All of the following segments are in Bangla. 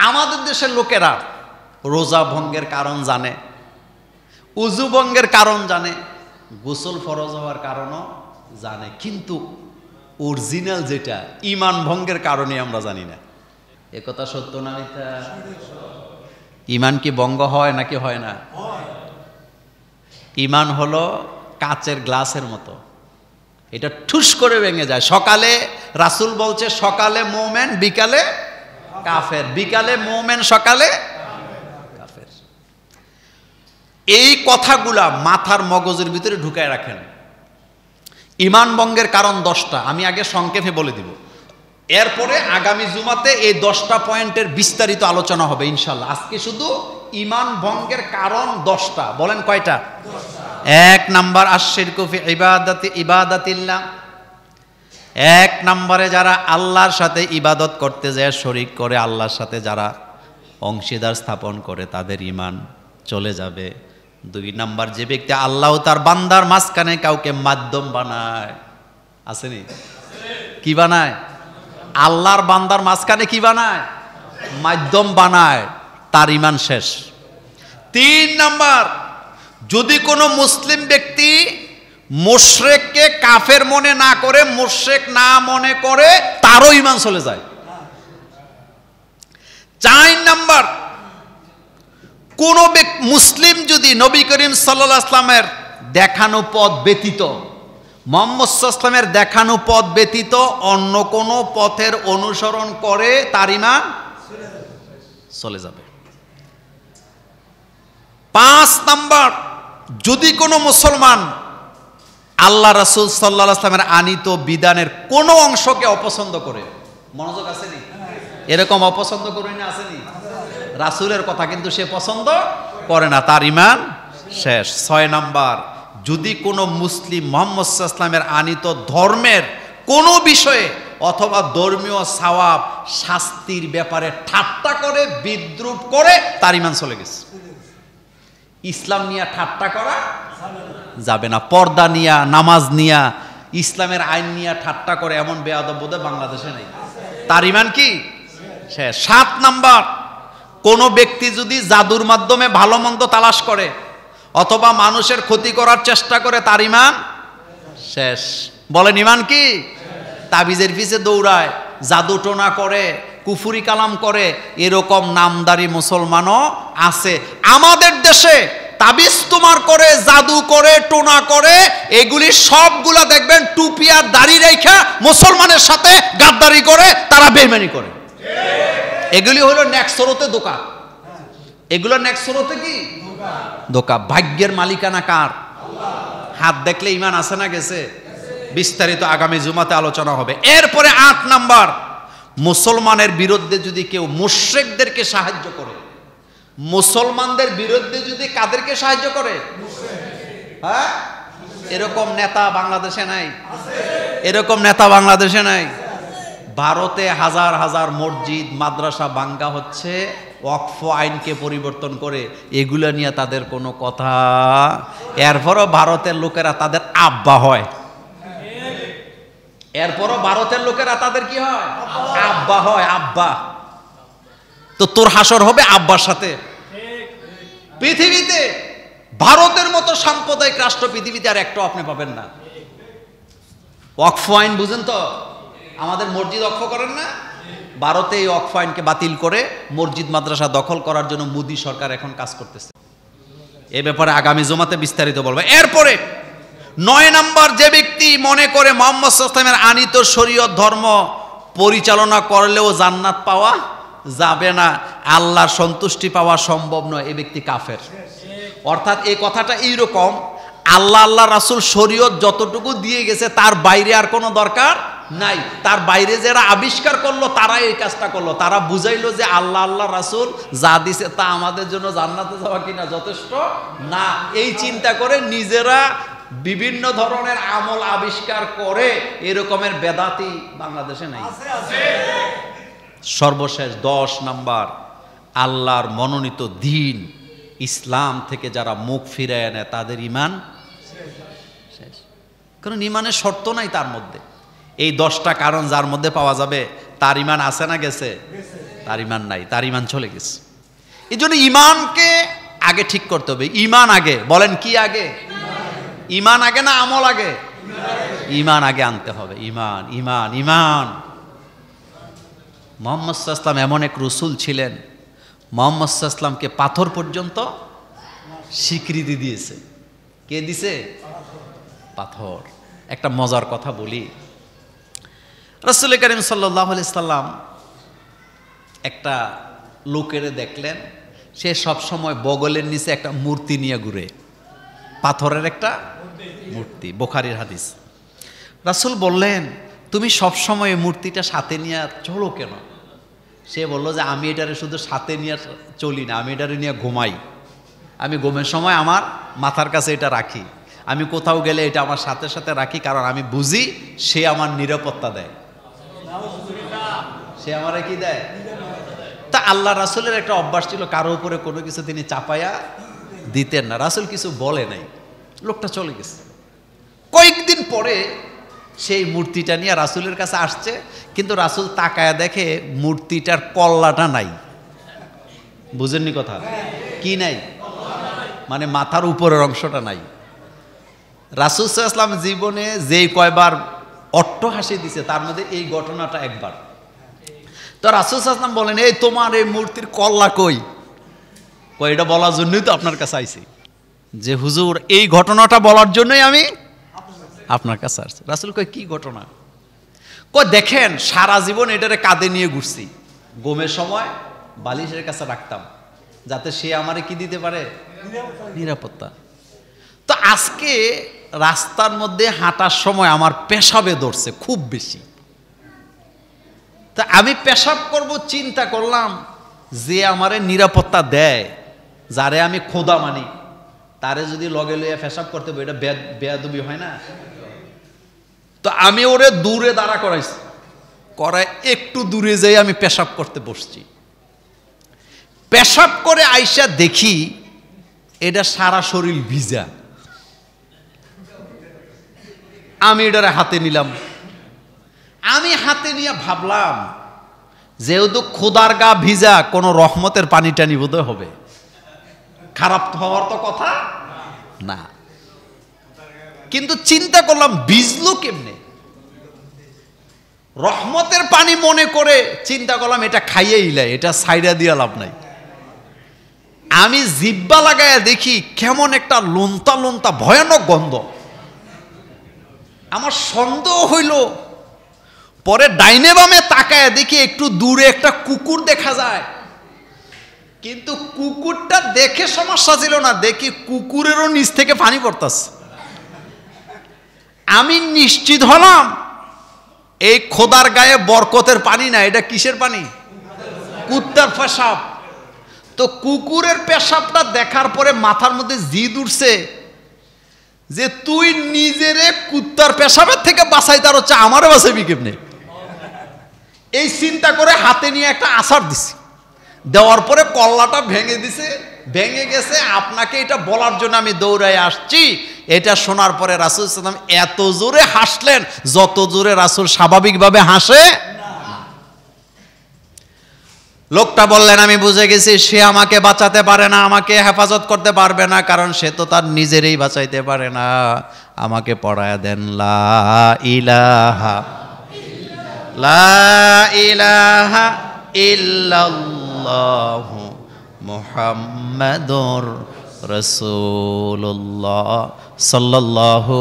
আমাদের দেশের লোকেরা রোজা ভঙ্গের কারণ জানে, উযু ভঙ্গের কারণ জানে, গোসল ফরজ হওয়ার কারণও জানে, কিন্তু অরিজিনাল যেটা ঈমান ভঙ্গের কারণে আমরা জানি না। এ কথা সত্য না মিথ্যা? ঈমান কি ভঙ্গ হয় নাকি হয় না? ঈমান হলো কাচের গ্লাসের মতো, এটা ঠুস করে ভেঙে যায়। সকালে রাসূল বলছে সকালে মুমিন বিকালে কাফের, বিকালে মুমিন সকালে কাফের। এই কথাগুলা মাথার মগজের ভিতরে ঢুকায় রাখেন। ঈমান ভঙ্গের কারণ 10টা, আমি আগে সংক্ষেপে বলে দিব, এরপরে আগামী জুমাতে এই 10টা পয়েন্টের বিস্তারিত আলোচনা হবে ইনশাআল্লাহ। আজকে শুধু ঈমান ভঙ্গের কারণ 10টা। বলেন কয়টা? 1 নাম্বার আশশিরকু ফি ইবাদাতিল্লাহ। 1 নম্বরে যারা আল্লাহর সাথে ইবাদত করতে যায় শরীক করে, আল্লাহর সাথে যারা অংশীদার স্থাপন করে তাদের ঈমান চলে যাবে। 2 নাম্বার, যে ব্যক্তি আল্লাহ তার বান্দার মাঝখানে কাউকে মাধ্যম বানায়, আসেনি? কি বানায়? আল্লাহর বান্দার মাঝখানে কি বানায়? মাধ্যম বানায়, তার ঈমান শেষ। 3 নাম্বার, যদি কোনো মুসলিম ব্যক্তি মুশরিককে কাফের মনে না করে, মুশরিক না মনে করে, তারও ঈমান চলে যায়। 4 নাম্বার, কোন মুসলিম যদি নবী করিম সাল্লাল্লাহু আলাইহি ওয়াসাল্লামের দেখানো পথ ব্যতীত, মুহাম্মদ সাল্লাল্লাহু আলাইহি ওয়াসাল্লামের দেখানো পথ ব্যতীত অন্য কোন পথের অনুসরণ করে, তার ঈমান চলে যাবে। 5 নাম্বার, যদি কোনো মুসলমান আল্লাহ রাসূল সাল্লাল্লাহু আলাইহি ওয়াসাল্লামের আনিত বিধানের কোনো অংশকে অপছন্দ করে, মনোযোগ আসেনি? এরকম অপছন্দ করি না, আসেনি? রাসূলের কথা কিন্তু সে পছন্দ করে না, তার ঈমান শেষ। 6 নাম্বার, যদি কোনো মুসলিম মুহাম্মদ সাল্লাল্লাহু আলাইহি ওয়াসাল্লামের আনিত ধর্মের কোনো বিষয়ে অথবা ধর্মীয় সওয়াব শাস্তির ব্যাপারে ঠাট্টা করে, বিদ্রূপ করে, তার ঈমান চলে গেছে। ইসলাম নিয়ে ঠাট্টা করা যাবে না। পর্দা নিয়া, নামাজ নিয়া, ইসলামের আইন নিয়ে ঠাট্টা করে এমন বেয়াদব বোধহয় বাংলাদেশে নেই, তার ঈমান কি শেষ। 7 নাম্বার, কোন ব্যক্তি যদি জাদুর মাধ্যমে ভালো মন্দ তালাশ করে অথবা মানুষের ক্ষতি করার চেষ্টা করে, তার ঈমান শেষ। বলেন ঈমান কি? তাবিজের পিছে দৌড়ায়, জাদু টোনা করে, কুফরি কালাম করে, এরকম নামদারি মুসলমানও আছে আমাদের দেশে। তাবিজ তোমার করে, জাদু করে, টোনা করে, এগুলি সবগুলা দেখবেন টুপি আর দাড়ি রেখা মুসলমানের সাথে গাদ্দারি করে, তারা বেঈমানি করে। এগুলি হলো নেক্সরতে ধোঁকা, এগুলো নেক্সরতে কি ধোঁকা। ভাগ্যের মালিকানা কার? হাত দেখলে ঈমান আছে না গেছে? বিস্তারিত আগামী জুমাতে আলোচনা হবে। এরপরে 8 নাম্বার, মুসলমানের বিরুদ্ধে যদি কেউ মুশরিকদেরকে সাহায্য করে, মুসলমানদের বিরুদ্ধে যদি কাদেরকে সাহায্য করে? হ্যাঁ, এরকম নেতা বাংলাদেশে নাই, এরকম নেতা বাংলাদেশে নাই। ভারতে হাজার হাজার মসজিদ মাদ্রাসা ভাঙ্গা হচ্ছে ওয়াকফ আইনকে পরিবর্তন করে, এগুলো নিয়ে তাদের কোনো কথা। এরপরও ভারতের লোকেরা তাদের আব্বা হয়, এরপরও ভারতের লোকেরা তাদের কি হয়? আব্বা হয়, আব্বা। তো তোর হাসর হবে আব্বার সাথে। পৃথিবীতে ভারতের মতো সাম্প্রদায়িক রাষ্ট্র পৃথিবীতে আর একটা আপনি পাবেন না। ওয়াকফ আইন বুঝেন তো? আমাদের মসজিদ ওয়াকফ করেন না? ভারতে এই ওয়াকফ আইনকে বাতিল করে মসজিদ মাদ্রাসা দখল করার জন্য মোদী সরকার এখন কাজ করতেছে। এ ব্যাপারে আগামী জুমাতে বিস্তারিত বলবো। এরপরে 9 নাম্বার, যে ব্যক্তি মনে করে মুহাম্মদ সাল্লাল্লাহু আলাইহি ওয়াসাল্লামের আনিত শরীয়ত ধর্ম পরিচালনা করলেও জান্নাত পাওয়া যাবে না, আল্লাহর সন্তুষ্টি পাওয়া সম্ভব নয়, এই ব্যক্তি কাফের। অর্থাৎ এই কথাটা এইরকম, আল্লাহ রাসূল শরীয়ত যতটুকু দিয়ে গেছে তার বাইরে আর কোনো দরকার নাই। তার বাইরে যারা আবিষ্কার করলো তারা এই কাজটা করলো, তারা বুঝাইলো যে আল্লাহ রাসূল যা দিছে তা আমাদের জন্য জান্নাতে যাওয়া কিনা যথেষ্ট না। এই চিন্তা করে নিজেরা বিভিন্ন ধরনের আমল আবিষ্কার করে, এরকমের বেদাতি বাংলাদেশে নাই। সর্বশেষ 10 নাম্বার, আল্লাহর মনোনীত দ্বীন ইসলাম থেকে যারা মুখ ফিরায় নেয় তাদের ঈমান শেষ। কারণ ঈমানের শর্ত নাই তার মধ্যে। এই 10টা কারণ যার মধ্যে পাওয়া যাবে তার ঈমান আছে না গেছে? তার ইমান নাই, তার ইমান চলে গেছে। এই জন্য ইমানকে আগে ঠিক করতে হবে। ইমান আগে, বলেন কি আগে? ইমান আগে না আমল আগে? ইমান আগে আনতে হবে। ইমান ইমান ইমান। মুহাম্মদ সাল্লাল্লাহু আলাইহি ওয়াসাল্লাম এমন এক রসুল ছিলেন, মুহাম্মদ সাল্লাল্লাহু আলাইহি ওয়াসাল্লামকে পাথর পর্যন্ত স্বীকৃতি দিয়েছে। কে দিছে? পাথর। একটা মজার কথা বলি, রাসূল করিম সাল্লাল্লাহু আলাইহি সাল্লাম একটা লোকের দেখলেন, সে সব সময় বগলের নিচে একটা মূর্তি নিয়ে ঘুরে, পাথরের একটা মূর্তি, বুখারীর হাদিস। রাসূল বললেন, তুমি সব সময় মূর্তিটা সাথে নিয়ে চলো কেন? সে বলল যে আমি এটারে শুধু সাথে নিয়ে চলি না, আমি এটারে নিয়ে ঘুমাই। আমি ঘুমের সময় আমার মাথার কাছে এটা রাখি, আমি কোথাও গেলে এটা আমার সাথে সাথে রাখি, কারণ আমি বুঝি সে আমার নিরাপত্তা দেয়। সে আমারে কি দেয়? তা আল্লাহ রাসূলের একটা অভ্যাস ছিল, কারো উপরে কোনো কিছু তিনি চাপাইয়া দিতেন না। রাসূল কিছু বলে নাই, লোকটা চলে গেছে। কয়েকদিন পরে সেই মূর্তিটা নিয়ে রাসূলের কাছে আসছে, কিন্তু রাসূল তাকায়া দেখে মূর্তিটার কল্লাটা নাই। বুঝেননি কথা? কি নাই? মানে মাথার উপরের অংশটা নাই। রাসূল সাল্লাল্লাহু আলাইহি ওয়াসাল্লাম জীবনে যেই কয়বার অট্টহাসি দিছে, তার মধ্যে এই ঘটনাটা একবার। তো রাসূল সাল্লাল্লাহু আলাইহি ওয়াসাল্লাম বলেন, এই তোমার এই মূর্তির কল্লা কই? কই এটা বলার জন্যই তো আপনার কাছে আইছি, যে হুজুর এই ঘটনাটা বলার জন্যই আমি আপনার কাছে আসছি। রাসূল কয়, কি ঘটনা? কই দেখেন, সারা জীবন এটারে কাঁধে নিয়ে ঘুরছি, ঘুমের সময় বালিশের কাছে রাখতাম, যাতে সে আমারে কি দিতে পারে? নিরাপত্তা। তো আজকে রাস্তার মধ্যে হাঁটার সময় আমার পেশাবে ধরছে খুব বেশি। তা আমি পেশাব করব চিন্তা করলাম, যে আমারে নিরাপত্তা দেয়, যারে আমি খোদা মানি, তারে যদি লগে লইয়া পেশাব করতে হবে, এটা বেয়াদবি হয় না? তো আমি ওরে দূরে দাঁড়া করাইছি, করায় একটু দূরে যাই আমি পেশাব করতে বসছি। পেশাব করে আইসা দেখি এটা সারা শরীর ভিজা। আমি এটারে হাতে নিলাম। আমি হাতে নিয়ে ভাবলাম, যেহেতু খোদার গা ভিজা, কোনো রহমতের পানি টানি বোধহয় হবে, খারাপ হওয়ার তো কথা না। কিন্তু চিন্তা করলাম ভিজলো কেমনে? রহমতের পানি মনে করে চিন্তা করলাম এটা খাইয়ে ইলাই, এটা সাইডা দিয়া লাভ নাই। আমি জিব্বা লাগায়া দেখি কেমন একটা লোন্তা লোন্তা ভয়ানক গন্ধ। আমার সন্দেহ হইল, পরে ডাইনে বামে তাকায় দেখি একটু দূরে একটা কুকুর দেখা যায়, কিন্তু কুকুরটা দেখে সমস্যা ছিল না, দেখি কুকুরেরও নিচ থেকে পানি পড়তাছে। আমি নিশ্চিত হলাম এই খোদার গায়ে বরকতের পানি না, এটা কিসের পানি? কুত্তার পেশাব। তো কুকুরের পেশাবটা দেখার পরে মাথার মধ্যে জিদ উঠছে, যে তুই নিজেরে কুত্তার পেশাবের থেকে বাঁচাই, তার হচ্ছে আমারে বাঁচাবি কেমনে? এই চিন্তা করে হাতে নিয়ে একটা আছাড় দিছি। দেওয়ার পরে কল্লাটা ভেঙে দিছে, ভেঙে গেছে। আপনাকে এটা বলার জন্য আমি দৌড়াই আসছি। এটা শোনার পরে রাসূল সাল্লাল্লাহু আলাইহি ওয়াসাল্লাম এত জোরে হাসলেন, যত জোরে রাসূল স্বাভাবিকভাবে হাসে। লোকটা বললেন, আমি বুঝে গেছি সে আমাকে বাঁচাতে পারে না, আমাকে হেফাজত করতে পারবে না, কারণ সে তো তার নিজেরই বাঁচাইতে পারে না। আমাকে পড়ায়া দেন লা ইলাহা লা ইলাহা ইল্লাল্লাহু মুহাম্মাদুর রাসূলুল্লাহ সাল্লাল্লাহু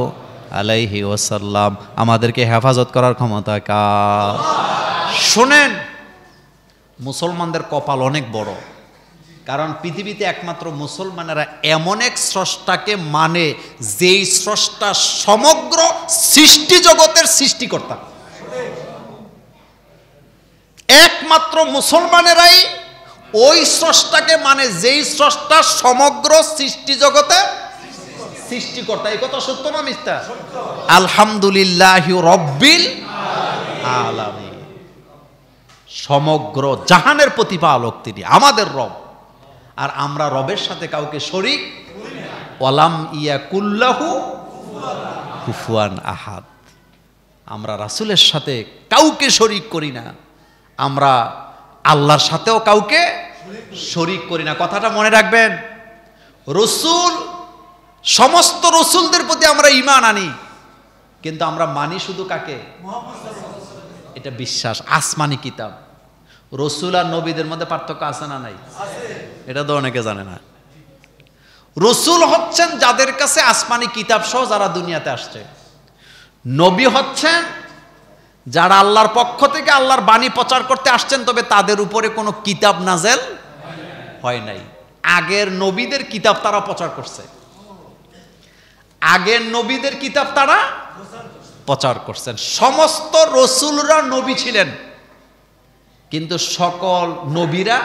আলাইহি ওয়াসাল্লাম। আমাদেরকে হেফাজত করার ক্ষমতা কার? শুনেন, মুসলমানদের কপাল অনেক বড়, কারণ পৃথিবীতে একমাত্র মুসলমানেরা এমন এক স্রষ্টাকে মানে, যেই স্রষ্টা সমগ্র সৃষ্টি জগতের সৃষ্টিকর্তা। একমাত্র মুসলমানেরাই ওই স্রষ্টাকে মানে, যেই স্রষ্টা সমগ্র সৃষ্টি জগতের সৃষ্টিকর্তা। এই কথা সত্য না মিথ্যা? আলহামদুলিল্লাহি রাব্বিল আলামিন। সমগ্র জাহানের প্রতিপালক তিনি, আমাদের রব। আর আমরা রবের সাথে কাউকে শরীক ওয়ালাম ইয়াকুল্লাহু কুফুয়ান আহাদ। আমরা রাসূলের সাথে কাউকে শরীক করি না। আমরা আল্লাহর সাথেও কাউকে শরীক করি না। কথাটা মনে রাখবেন। রসুল, সমস্ত রসুলদের প্রতি আমরা ঈমান আনি, কিন্তু আমরা মানি শুধু কাকে? এটা বিশ্বাস। আসমানি কিতাব। রসুল আর নবীদের মধ্যে পার্থক্য আছে না নাই? এটা তো অনেকে জানে না। রসুল হচ্ছেন যাদের কাছে আসমানি কিতাব সহ যারা দুনিয়াতে আসছে। নবী হচ্ছেন যারা আল্লাহর পক্ষ থেকে আল্লাহর বাণী প্রচার করতে আসছেন, তবে তাদের উপরে কোনো কিতাব নাজেল হয় নাই। আগের নবীদের কিতাব তারা প্রচার করছে, আগের নবীদের কিতাব তারা প্রচার করছেন। সমস্ত রসুলরা নবী ছিলেন, কিন্তু সকল নবীরা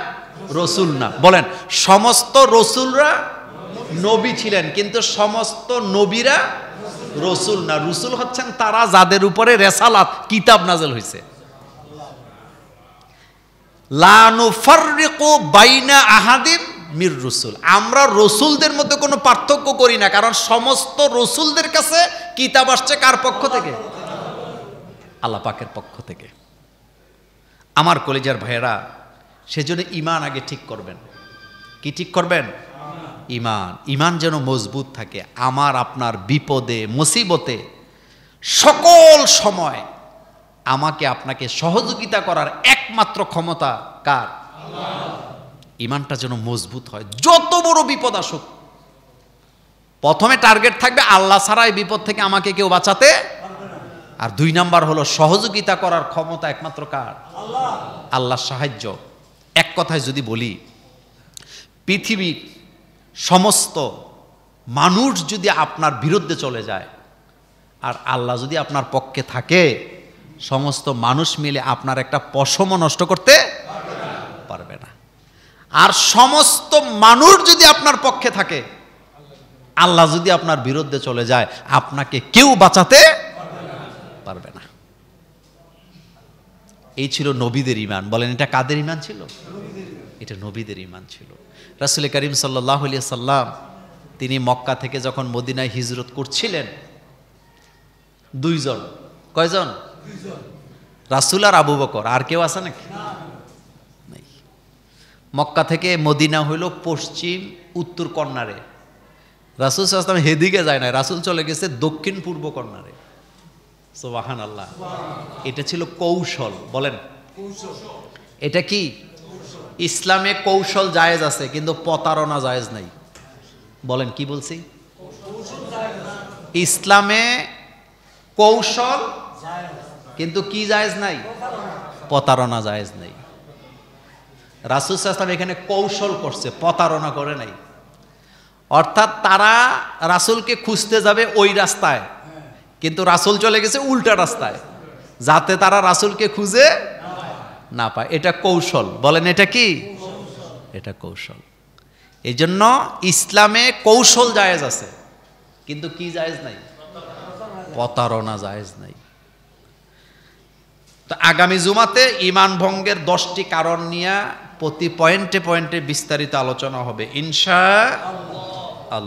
রসুল না। বলেন, সমস্ত রসুলরা নবী ছিলেন, কিন্তু সমস্ত নবীরা রসুল না। রসুল হচ্ছেন তারা যাদের উপরে রেসালাত, কিতাব নাজেল হয়েছে। লা নুফাররিকু বাইনা আহাদিন মির রসুল। আমরা রসুলদের মধ্যে কোনো পার্থক্য করি না, কারণ সমস্ত রসুলদের কাছে কিতাব আসছে কার পক্ষ থেকে? আল্লাহ পাকের পক্ষ থেকে। আমার কলিজার ভাইয়েরা, সেজন্য ঈমান আগে ঠিক করবেন। কি ঠিক করবেন? ঈমান। ঈমান যেন মজবুত থাকে। আমার আপনার বিপদে মুসিবতে সকল সময় আমাকে আপনাকে সহযোগিতা করার একমাত্র ক্ষমতা কার? ঈমানটা যেন মজবুত হয়। যত বড় বিপদ আসুক, প্রথমে টার্গেট থাকবে আল্লাহ ছাড়া এই বিপদ থেকে আমাকে কেউ বাঁচাতে। আর 2 নাম্বার হলো সহযোগিতা করার ক্ষমতা একমাত্র কার? আল্লাহর সাহায্য। এক কথায় যদি বলি, পৃথিবীর সমস্ত মানুষ যদি আপনার বিরুদ্ধে চলে যায় আর আল্লাহ যদি আপনার পক্ষে থাকে, সমস্ত মানুষ মিলে আপনার একটা পশমও নষ্ট করতে পারবে না। আর সমস্ত মানুষ যদি আপনার পক্ষে থাকে, আল্লাহ যদি আপনার বিরুদ্ধে চলে যায়, আপনাকে কেউ বাঁচাতে পারবে না। এই ছিল নবীদের ঈমান। বলেন, এটা কাদের ঈমান ছিল? এটা নবীদের ঈমান ছিল। রাসূল করিম সাল্লাল্লাহু আলাইহি সাল্লাম তিনি মক্কা থেকে যখন মদিনায় হিজরত করছিলেন, 2 জন। কয়জন? 2 জন। রাসূল আর আবু বকর। আর কেউ আছে নাকি? নেই। মক্কা থেকে মদিনা হইল পশ্চিম উত্তর কর্নারে। রাসূল সাল্লাল্লাহু আলাইহি ওয়াসাল্লাম হেদিকে যায় না, রাসূল চলে গেছে দক্ষিণ পূর্ব কর্নারে। সুবহানাল্লাহ। এটা ছিল কৌশল। বলেন, এটা কি? ইসলামে কৌশল জায়েজ আছে, কিন্তু প্রতারণা জায়েজ নাই। বলেন, কি বলছি? ইসলামে কৌশল কিন্তু কি জায়েজ নাই? প্রতারণা জায়েজ নাই। রাসূল সাল্লাল্লাহু আলাইহি ওয়াসাল্লাম এখানে কৌশল করছে, প্রতারণা করে নাই। অর্থাৎ তারা রাসূলকে খুঁজতে যাবে ওই রাস্তায়, কিন্তু রাসূল চলে গেছে উল্টা রাস্তায়, যাতে তারা রাসূলকে খুঁজে না পায়। এটা কৌশল। বলেন, এটা কি? এটা কৌশল। এই জন্য ইসলামে কৌশল জায়েজ আছে, কিন্তু কি জায়েজ নাই? প্রতারণা জায়েজ নাই। তো আগামী জুমাতে ঈমান ভঙ্গের 10টি কারণ নিয়ে প্রতি পয়েন্টে পয়েন্টে বিস্তারিত আলোচনা হবে ইনশাআল্লাহ।